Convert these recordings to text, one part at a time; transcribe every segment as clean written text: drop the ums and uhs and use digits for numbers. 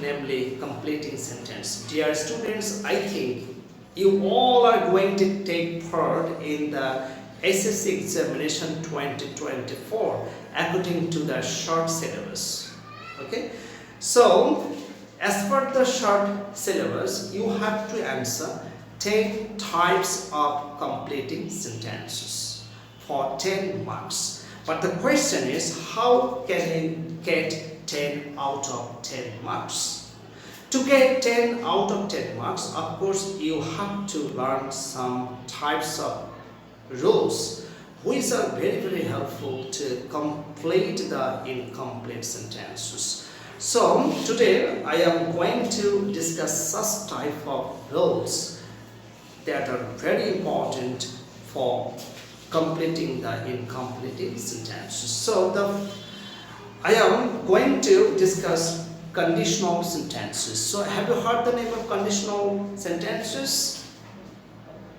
namely completing sentence. Dear students, I think you all are going to take part in the SSC examination 2024 according to the short syllabus. Okay, so as per the short syllabus, you have to answer 10 types of completing sentences for 10 marks. But the question is, how can you get 10 out of 10 marks? To get 10 out of 10 marks, of course, you have to learn some types of rules which are very helpful to complete the incomplete sentences. So today I am going to discuss such type of rules that are very important for completing the incomplete sentences. So I am going to discuss conditional sentences. So have you heard the name of conditional sentences?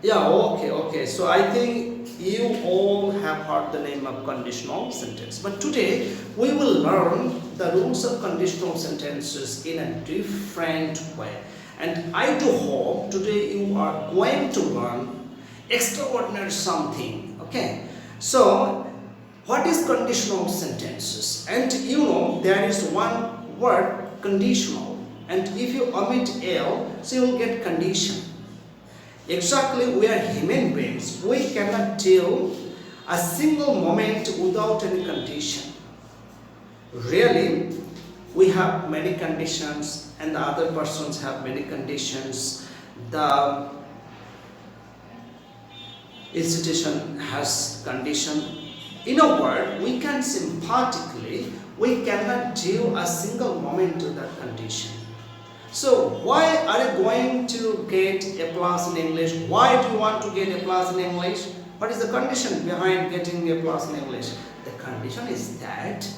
Yeah, okay. So I think you all have heard the name of conditional sentence. But today we will learn the rules of conditional sentences in a different way. And I do hope today you are going to learn extraordinary something. Okay. So what is conditional sentences? And you know there is one word, conditional, and if you omit L, so you will get condition. Exactly, we are human beings. We cannot deal a single moment without any condition. Really, we have many conditions and the other persons have many conditions. The institution has condition. In a word, we can sympathetically, we cannot deal a single moment to that condition. So why are you going to get A plus in English? Why do you want to get A plus in English? What is the condition behind getting A plus in English? The condition is that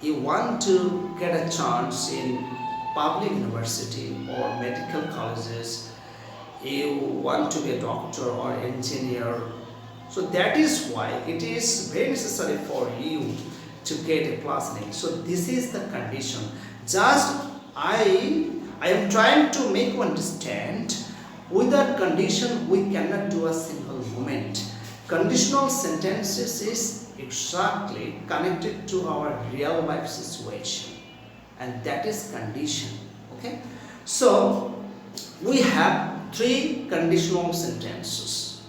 you want to get a chance in public university or medical colleges. You want to be a doctor or engineer. So that is why it is very necessary for you to get A plus in English. So this is the condition. Just I am trying to make you understand, without condition we cannot do a single moment. Conditional sentences is exactly connected to our real life situation, and that is condition. Okay, so we have 3 conditional sentences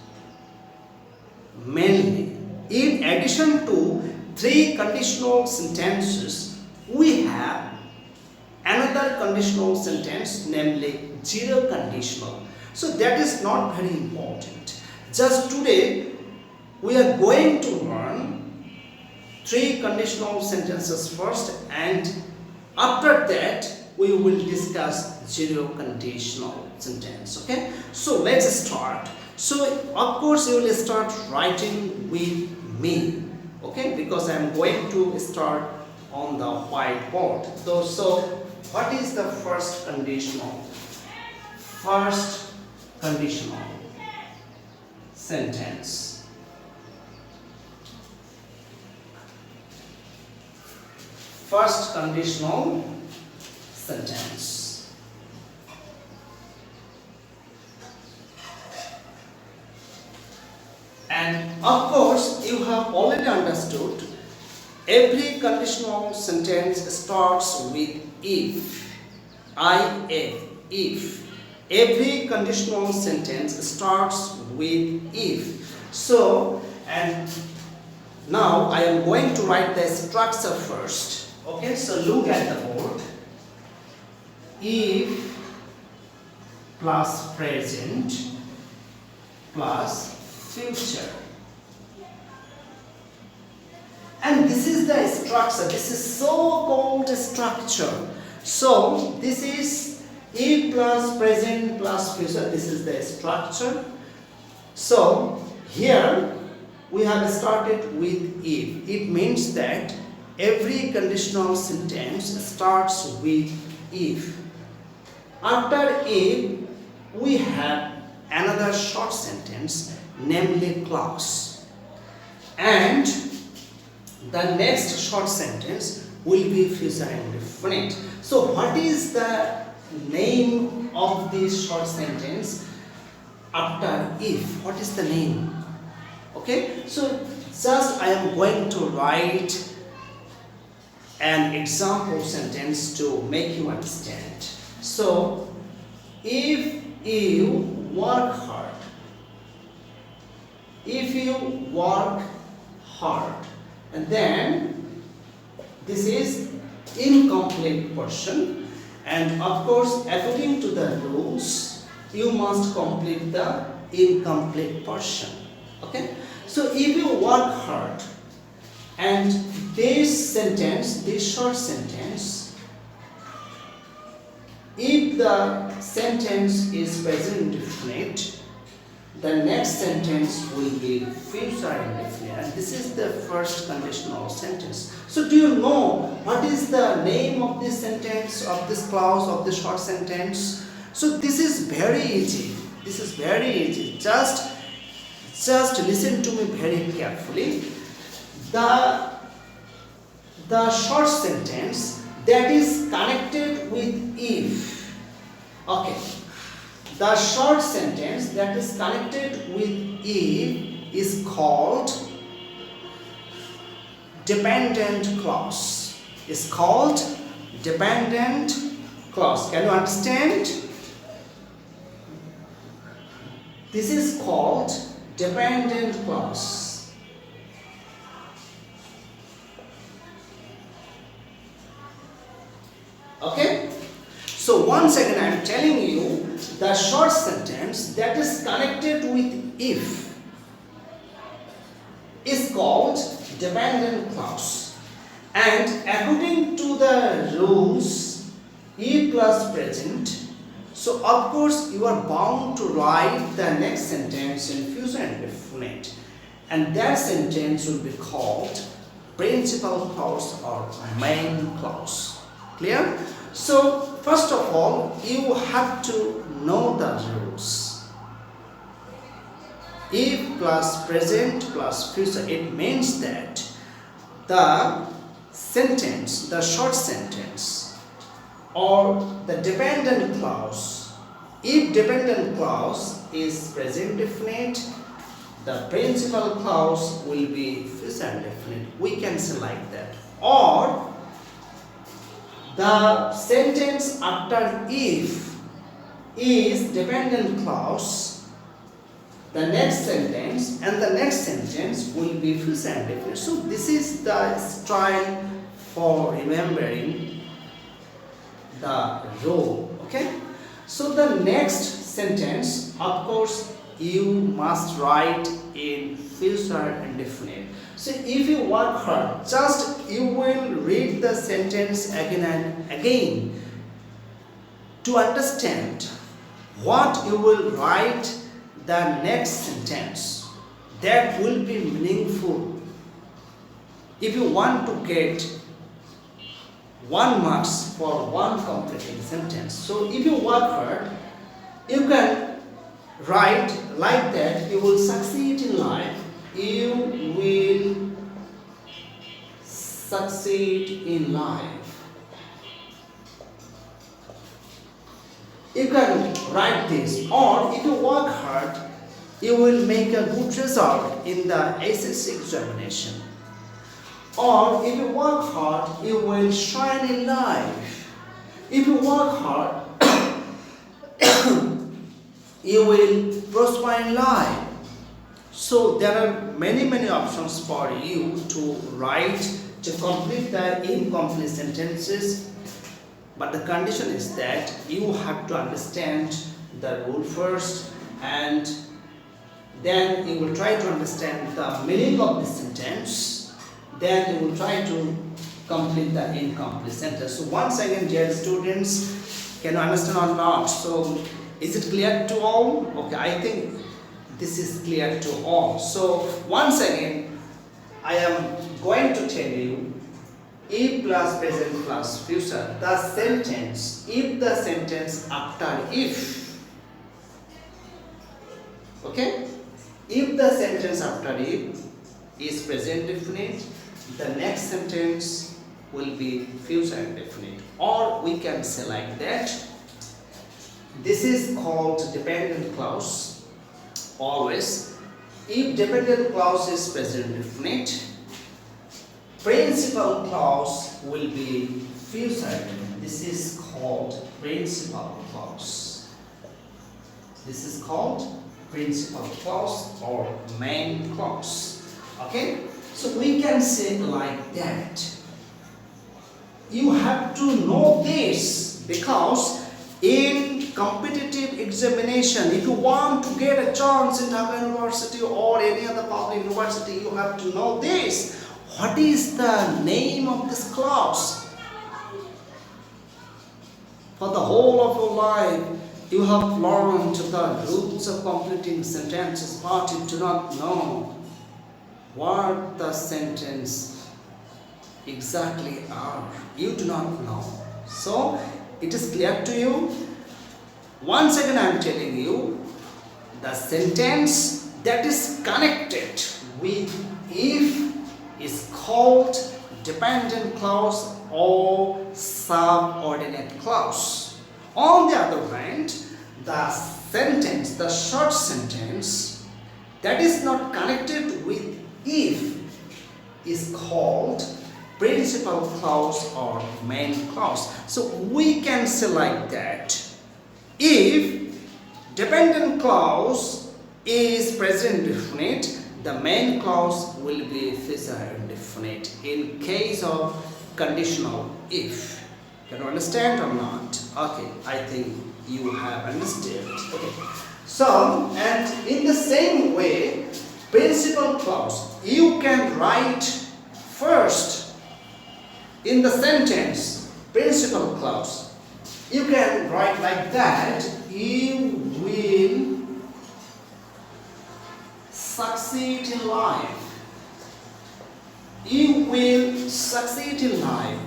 mainly. In addition to 3 conditional sentences, we have another conditional sentence, namely zero conditional. So that is not very important. Just today we are going to learn 3 conditional sentences first, and after that we will discuss zero conditional sentence. Okay, so let's start. So of course you will start writing with me, okay, because I am going to start on the whiteboard. So what is the first conditional? First conditional sentence. First conditional sentence. And of course, you have already understood every conditional sentence starts with if. If. Every conditional sentence starts with if. So, and now I am going to write the structure first. Okay, so look at the board. If plus present plus future. And this is the structure. This is so-called structure. So this is if plus present plus future. This is the structure. So here we have started with if. It means that every conditional sentence starts with if. After if, we have another short sentence, namely clause. And the next short sentence will be future indefinite. So what is the name of this short sentence after if? What is the name? Okay, so just I am going to write an example sentence to make you understand. So if you work hard, if you work hard, and then this is incomplete portion, and of course according to the rules you must complete the incomplete portion. Okay, so if you work hard, and this sentence, this short sentence, if the sentence is present indefinite, the next sentence will be future indefinite, and this is the first conditional sentence. So do you know what is the name of this sentence, of this clause, of this short sentence? So this is very easy. This is very easy. Just listen to me very carefully. The short sentence that is connected with if. Okay. The short sentence that is connected with if is called dependent clause. Is called dependent clause. Can you understand? This is called dependent clause. Okay? So once again I am telling you, the short sentence that is connected with if is called dependent clause, and according to the rules if plus present, so of course you are bound to write the next sentence in future indefinite, and that sentence will be called principal clause or main clause. Clear? So first of all you have to know the rules. If plus present plus future, it means that the sentence, the short sentence or the dependent clause, if dependent clause is present definite, the principal clause will be future indefinite. We can say like that. Or the sentence after if is dependent clause, the next sentence and the next sentence will be future indefinite. So this is the style for remembering the rule. Okay, so the next sentence, of course, you must write in future indefinite. So if you work hard, just you will read the sentence again and again to understand what you will write the next sentence. That will be meaningful. If you want to get 1 marks for one completing sentence, so if you work hard, you can write like that. You will succeed in life. You will succeed in life. You can write this. Or if you work hard, you will make a good result in the SSC examination. Or if you work hard, you will shine in life. If you work hard, you will prosper in life. So there are many options for you to write to complete the incomplete sentences, but the condition is that you have to understand the rule first, and then you will try to understand the meaning of the sentence, then you will try to complete the incomplete sentence. So once again, dear students, can you understand or not? So is it clear to all? Okay, I think this is clear to all. So once again, I am going to tell you, if plus present plus future, the sentence, if the sentence after if, okay, if the sentence after if is present definite, the next sentence will be future indefinite, or we can say like that. This is called dependent clause. Always, if dependent clause is present indefinite, principal clause will be future indefinite. This is called principal clause. This is called principal clause or main clause. Okay, so we can say like that. You have to know this, because in competitive examination, if you want to get a chance in Dhaka University or any other public university, you have to know this. What is the name of this clause? For the whole of your life, you have learned the rules of completing sentences, but you do not know what the sentence exactly are. You do not know. So, it is clear to you. Once again, I am telling you, the sentence that is connected with if is called dependent clause or subordinate clause. On the other hand, the sentence, the short sentence that is not connected with if is called principal clause or main clause. So we can say like that. If dependent clause is present indefinite, the main clause will be future indefinite in case of conditional if. Can you understand or not? Okay, I think you have understood. Okay. So, and in the same way, principal clause, you can write first in the sentence principal clause. You can write like that: you will succeed in life. You will succeed in life.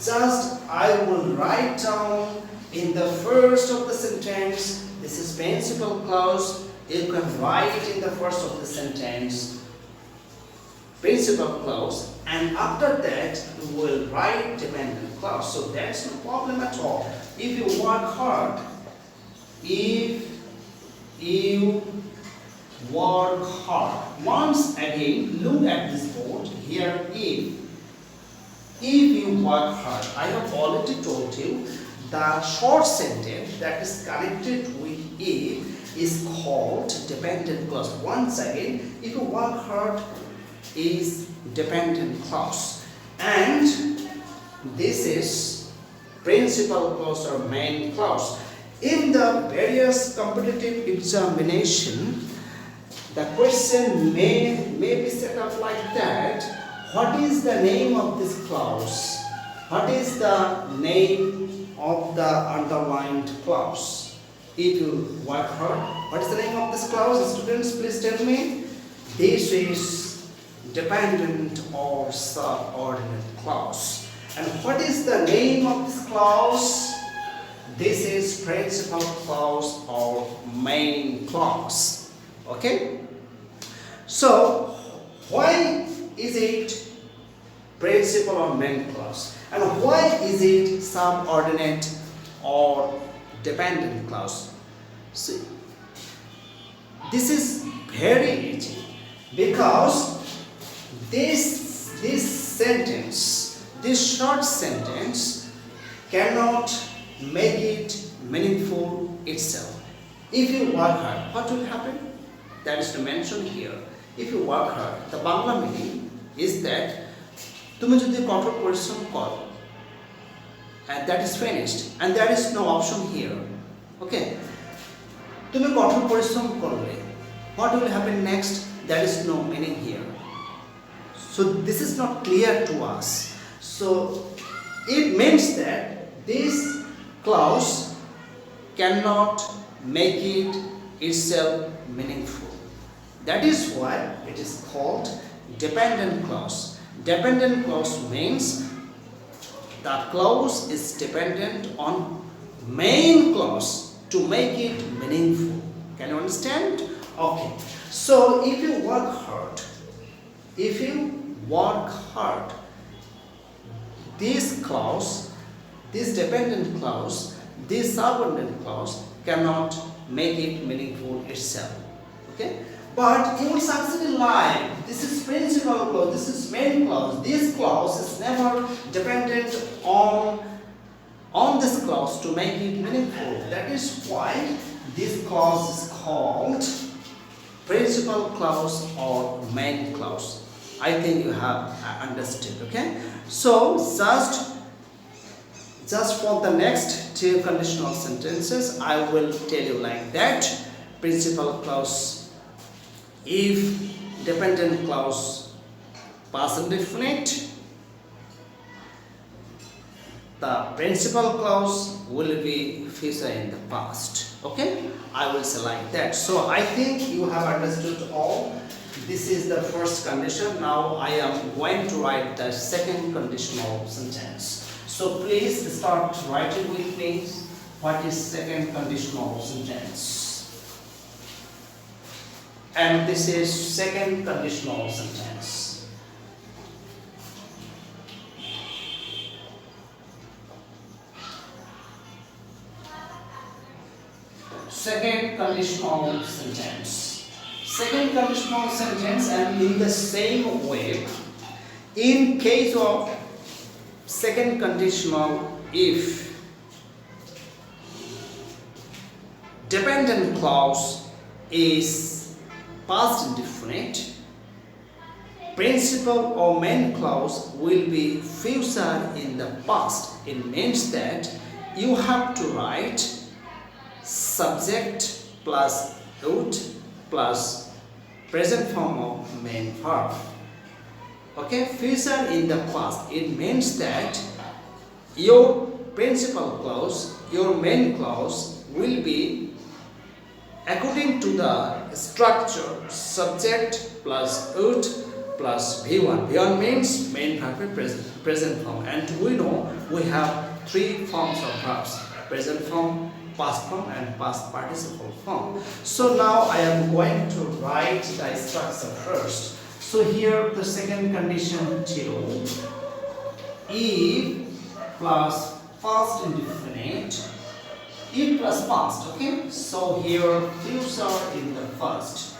Just I will write down in the first of the sentence, this is principal clause. You can write in the first of the sentence principal clause, and after that you will write dependent clause. So that's no problem at all. If you work hard, if you work hard. Once again, look at this board here. If you work hard, I have already told you the short sentence that is connected with if is called dependent clause. Once again, if you work hard is dependent clause, and this is principal clause or main clause. In the various competitive examination, the question may be set up like that. What is the name of this clause? What is the name of the underlined clause? If you work hard, what is the name of this clause? Students, please tell me. This is dependent or subordinate clause. And what is the name of this clause? This is principal clause or main clause. Okay? So, why is it principal or main clause? And why is it subordinate or dependent clause? See, this is very easy, because this sentence, this short sentence cannot make it meaningful itself. If you work hard, what will happen? That is to mention here. If you work hard, the Bangla meaning is that তুমি যদি কঠোর পরিশ্রম করো, and that is finished, and there is no option here. Okay, তুমি কঠোর পরিশ্রম করলে, what will happen next? There is no meaning here. So this is not clear to us. So it means that this clause cannot make it itself meaningful. That is why it is called dependent clause. Dependent clause means the clause is dependent on main clause to make it meaningful. Can you understand? Okay. So if you work hard, this clause, this dependent clause, this subordinate clause cannot make it meaningful itself. Okay, but you will succeed in life. This is principal clause, this is main clause. This clause is never dependent on this clause to make it meaningful. That is why this clause is called principal clause or main clause. I think you have understood. Okay, so just for the next two conditional sentences, I will tell you like that. Principal clause if dependent clause past indefinite, the principal clause will be future in the past. Okay, I will say like that. So I think you have understood all. This is the first condition. Now I am going to write the second conditional sentence. So please start writing with me. What is second conditional sentence? And this is second conditional sentence. Second conditional sentence. Second conditional sentence, and in the same way, in case of second conditional if dependent clause is past indefinite, principal or main clause will be future in the past. It means that you have to write subject plus would plus present form of main verb. Okay, future in the past. It means that your principal clause, your main clause will be according to the structure subject plus would plus V1. V1 means main verb present form, and we know we have three forms of verbs: present form, past form, and past participle form. So now I am going to write the structure first. So here the second condition too, if plus past indefinite, if plus past. Okay, so here future in the first,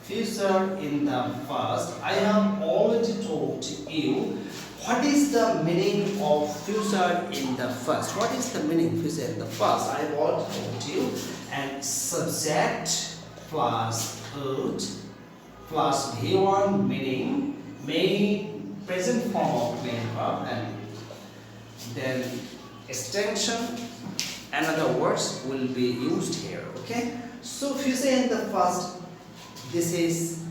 future in the first. I have already told you what is the meaning of future in the first. What is the meaning of future in the first? I have already told you. And subject plus would plus V1 meaning main present form of main verb, and then extension and other words will be used here. Okay, so future in the first, this is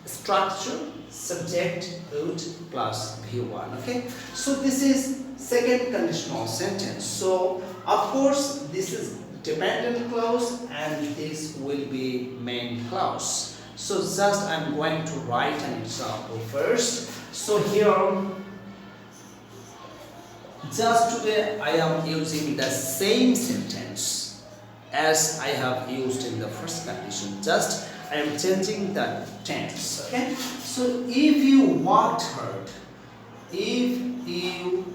structure subject would plus V1. Okay, so this is second conditional sentence. So of course this is dependent clause and this will be main clause. So just I'm going to write an example first. So here just today I am using the same sentence as I have used in the first condition. Just I am changing the tense. Okay, so if you worked hard, if you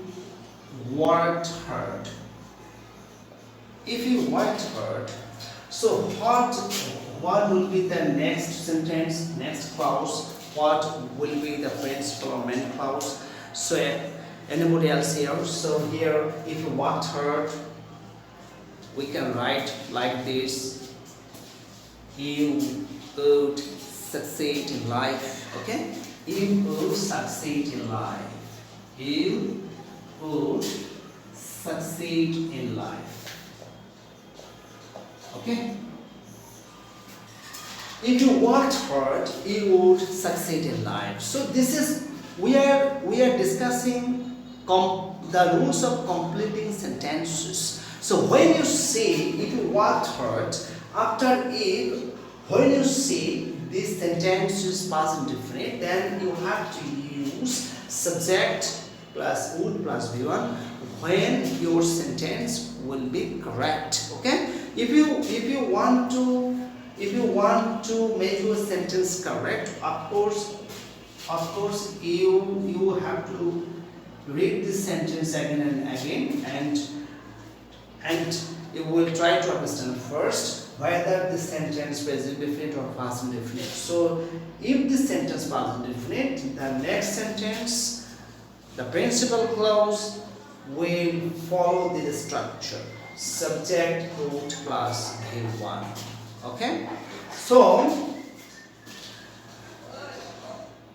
worked hard, if you worked hard, so what will be the next sentence, next clause? What will be the principal or main clause? So anybody else here? So here, if you worked hard, we can write like this: you would succeed in life. Okay, you would succeed in life. You would succeed in life. Okay, if you worked hard, you would succeed in life. So this is we are discussing the rules of completing sentences. So when you say if you worked hard, after if, when you say this sentence is past indefinite, then you have to use subject plus would plus V1 when your sentence will be correct. Okay, if you want to make your sentence correct, of course you have to read this sentence again and again, and you will try to understand first whether this sentence present indefinite or past indefinite. So if this sentence past indefinite, the next sentence, the principal clause will follow this structure: subject, root plus V1. Okay, so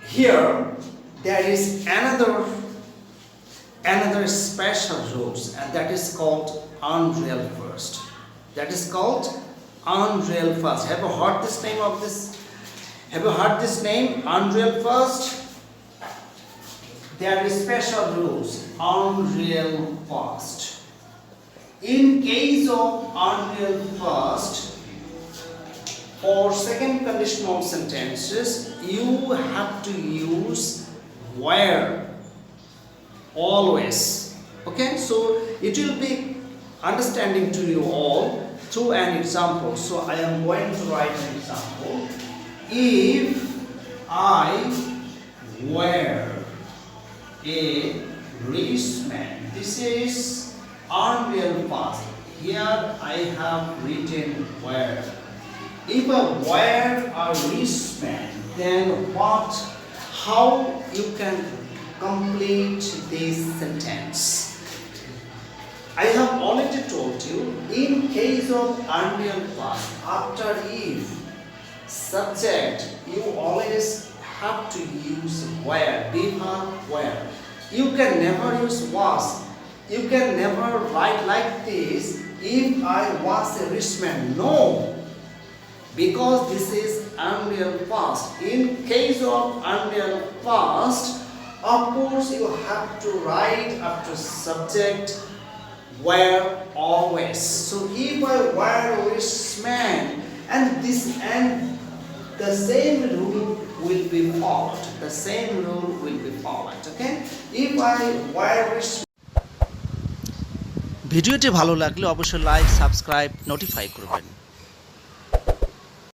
here there is another special rules, and that is called unreal first. That is called unreal first. Have you heard this name of this? Have you heard this name, unreal first? There is special rules, unreal first. In case of unreal first, for second conditional sentences, you have to use where always. Okay, so it will be understanding to you all through an example. So I am going to write an example. If I were a rich man, this is unreal past. Here I have written where. If I were a rich man, then what? How you can complete this sentence? I have already told you, in case of unreal past, after if subject, you always have to use where, be verb where. You can never use was. You can never write like this, if I was a rich man. No, because this is unreal past. In case of unreal past, of course you have to write after subject where always. So if I were a rich man, and the same rule will be followed. The same rule will be followed. Okay? If I were rich. ভিডিওটি ভালো লাগলে অবশ্যই like, subscribe, notify করবেন।